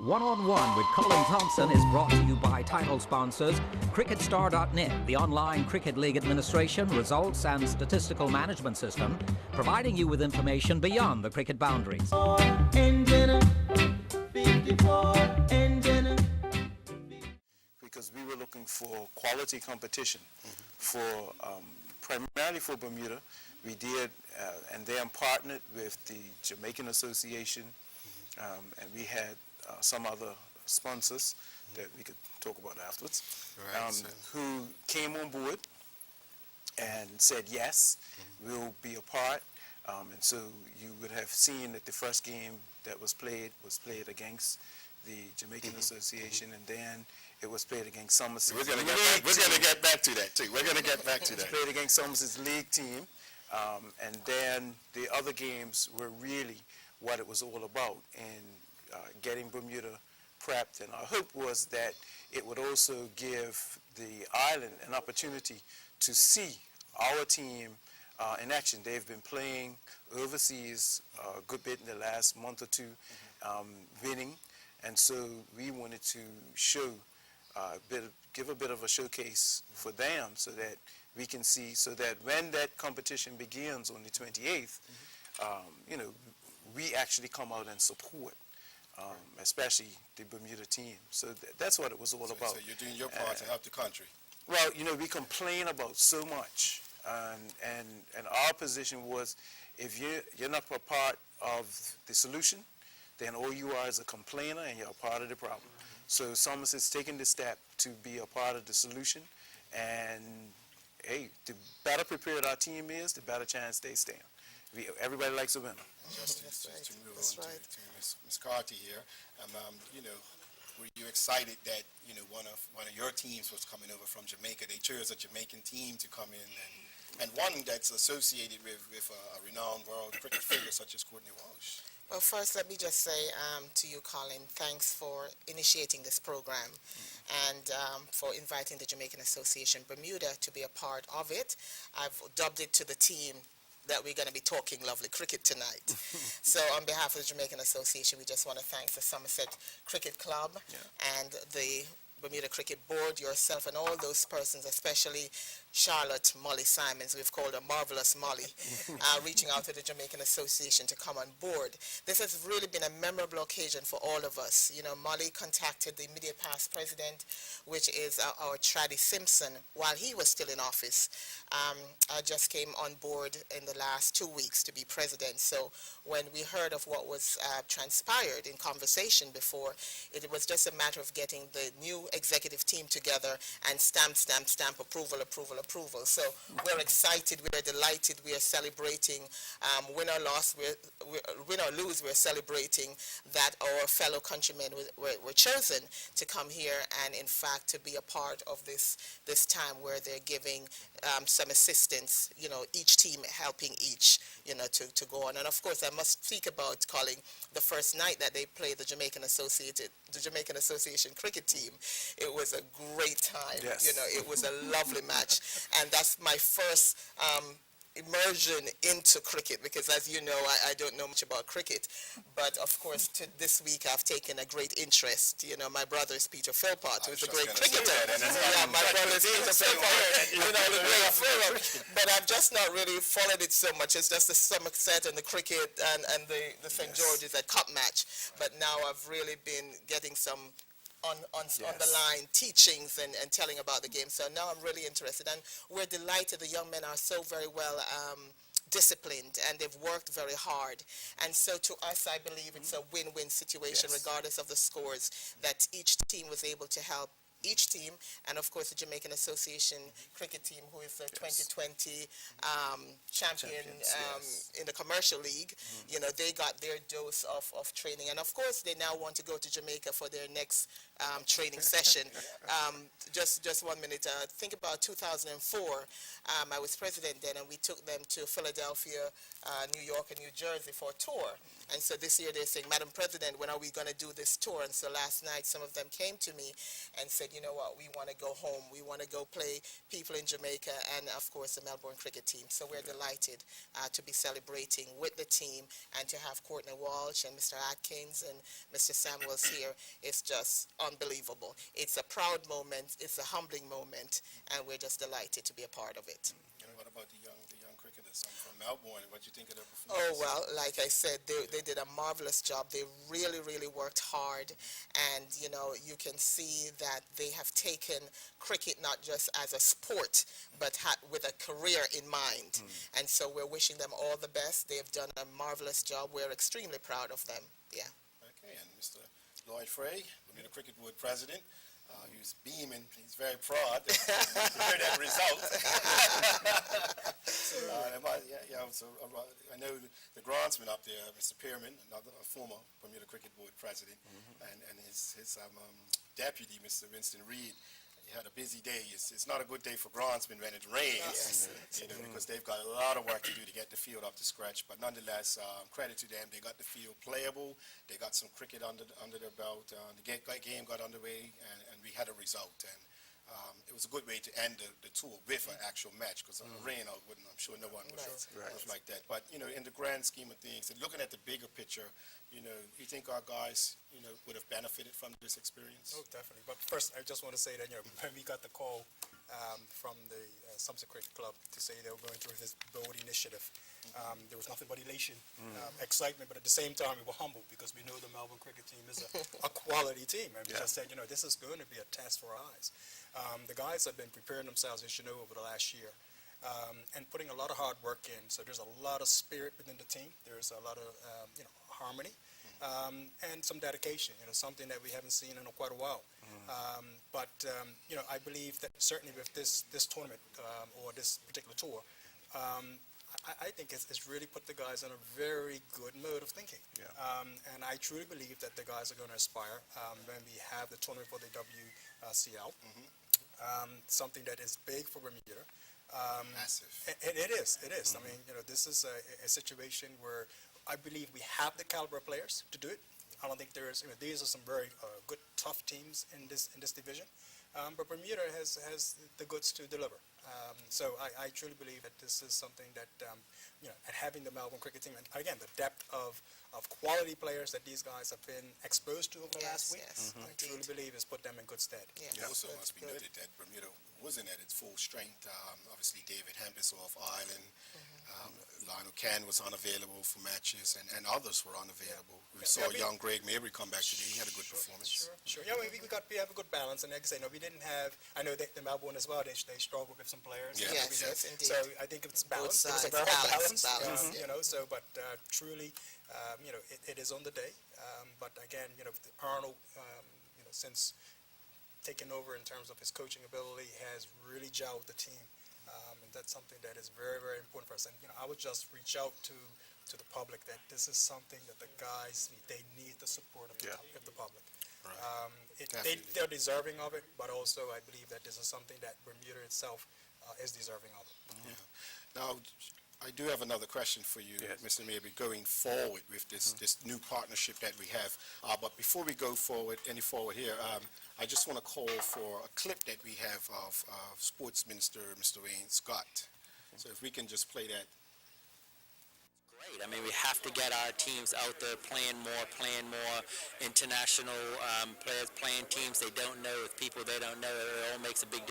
One with Colin Thompson is brought to you by title sponsors CricketStar.net, the online cricket league administration, results and statistical management system, providing you with information beyond the cricket boundaries. Because we were looking for quality competition for primarily for Bermuda. We did, and then partnered with the Jamaican Association, and we had some other sponsors that we could talk about afterwards, who came on board and said, yes, we'll be a part. And so you would have seen that the first game that was played against the Jamaican Association, and then it was played against Somerset's We're going to get back to that, too. We're going to get back to that. Played against Somerset's league team, and then the other games were really what it was all about, and getting Bermuda prepped. And our hope was that it would also give the island an opportunity to see our team in action. They've been playing overseas a good bit in the last month or two, winning, and so we wanted to show give a bit of a showcase for them so that we can see, so that when that competition begins on the 28th, you know, we actually come out and support, especially the Bermuda team. So that's what it was all about. So you're doing your part to help the country. Well, you know, we complain about so much, and our position was, if you're not a part of the solution, then all you are is a complainer and you're a part of the problem. So Somerset's taking the step to be a part of the solution, and hey, the better prepared our team is, the better chance they stand. Everybody likes a winner. Just to move on to Ms. Carty here, you know, were you excited that, you know, one of your teams was coming over from Jamaica? They chose a Jamaican team to come in, and one that's associated with a renowned world cricket figure such as Courtney Walsh. Well, first, let me just say to you, Colin, thanks for initiating this program and for inviting the Jamaican Association Bermuda to be a part of it. I've dubbed it to the team that we're going to be talking lovely cricket tonight. So on behalf of the Jamaican Association, we just want to thank the Somerset Cricket Club and the Bermuda Cricket Board, yourself, and all those persons, especially Charlotte Molly Simons, we've called her Marvelous Molly, reaching out to the Jamaican Association to come on board. This has really been a memorable occasion for all of us. You know, Molly contacted the immediate past president, which is our Traddy Simpson, while he was still in office. I just came on board in the last 2 weeks to be president. So when we heard of what was transpired in conversation before, it was just a matter of getting the new executive team together and stamp, approval. So we're excited, we're delighted, we are celebrating, win or lose, we're celebrating that our fellow countrymen were chosen to come here and in fact to be a part of this time where they're giving some assistance, you know, each team helping each, you know, to go on. And of course I must speak about, Colin, the first night that they played the Jamaican Association cricket team. It was a great time. Yes. You know, it was a lovely match, and that's my first immersion into cricket, because as you know, I don't know much about cricket, but of course this week I've taken a great interest. You know, my brother is Peter Philpott, who's a great cricketer. Yeah, my brother is Peter Philpott, you know, the great player. But I've just not really followed it so much. It's just the Somerset and the cricket and the St. George's at Cup match. But now I've really been getting some on the line teachings and telling about the game. So now I'm really interested, and we're delighted the young men are so very well disciplined, and they've worked very hard. And so to us, I believe it's a win-win situation, regardless of the scores, that each team was able to help each team, and of course the Jamaican Association cricket team, who is the 2020 champion in the commercial league. You know, they got their dose of training, and of course they now want to go to Jamaica for their next training session. Just 1 minute, think about 2004. I was president then, and we took them to Philadelphia, New York, and New Jersey for a tour. And so this year they're saying, Madam President, when are we going to do this tour? And so last night some of them came to me and said, you know what, we want to go home. We want to go play people in Jamaica and, of course, the Melbourne cricket team. So we're delighted to be celebrating with the team and to have Courtney Walsh and Mr. Atkins and Mr. Samuels here. It's just unbelievable. It's a proud moment. It's a humbling moment, and we're just delighted to be a part of it. And what about the young cricketers from Melbourne? What do you think of their Oh, performance? well, like I said, they did a marvelous job. They really, really worked hard. And, you know, you can see that they have taken cricket not just as a sport, but with a career in mind. And so we're wishing them all the best. They've done a marvelous job. We're extremely proud of them. Yeah. Okay, and Mr. Lloyd Frey, Bermuda Cricket Board President. He was beaming. He's very proud to hear that result. I know the grantsman up there, Mr. Pearman, another former Bermuda Cricket Board President, and his deputy, Mr. Winston Reed. He had a busy day. It's not a good day for grantsmen when it rains, because they've got a lot of work to do to get the field up to scratch. But nonetheless, credit to them. They got the field playable. They got some cricket under their belt. The game got underway, and we had a result. And it was a good way to end the tour with an actual match, because rain, I'm sure no one would have like that. But, in the grand scheme of things, and looking at the bigger picture, you think our guys, would have benefited from this experience? Oh, definitely. But first, I just want to say that, when we got the call from the Thompson Cricket Club to say they were going through this bold initiative, there was nothing but elation, excitement, but at the same time, we were humbled because we know the Melbourne cricket team is a quality team. And we just said, this is going to be a test for our eyes. The guys have been preparing themselves, as you know, over the last year. And putting a lot of hard work in. So there's a lot of spirit within the team. There's a lot of, harmony, and some dedication, something that we haven't seen in quite a while. But I believe that certainly with this tournament or this particular tour, I think it's really put the guys in a very good mode of thinking. And I truly believe that the guys are going to aspire when we have the tournament for the WCL, something that is big for Bermuda. Massive. And it is. I mean, this is a situation where I believe we have the caliber of players to do it. I don't think there is, these are some very good, tough teams in this division. But Bermuda has the goods to deliver. So I truly believe that this is something that, and having the Melbourne cricket team, and again, the depth of quality players that these guys have been exposed to over the last week, I truly believe has put them in good stead. It also must be noted that Bermuda wasn't at its full strength. Obviously, David Hempis off Ireland, Lionel Cann was unavailable for matches, and others were unavailable. We saw young Greg Mabry come back today. He had a good performance. Sure. Yeah, we have a good balance, and like I say, we didn't have. I know that the Melbourne as well. They struggled with some players. Yes, indeed. So I think it's balanced. It was a very balance. So but truly, it is on the day. But again, Arnold, since taking over in terms of his coaching ability, has really gelled the team. And that's something that is very, very important for us. And, I would just reach out to the public that this is something that the guys need. They need the support of the public. Right. They're deserving of it, but also I believe that this is something that Bermuda itself is deserving of. Now, I do have another question for you, Mr. Mabry, going forward with this new partnership that we have. But before we go forward here, I just want to call for a clip that we have of Sports Minister, Mr. Wayne Scott. So if we can just play that. Great. I mean, we have to get our teams out there playing more international players, playing teams they don't know with people they don't know. It all makes a big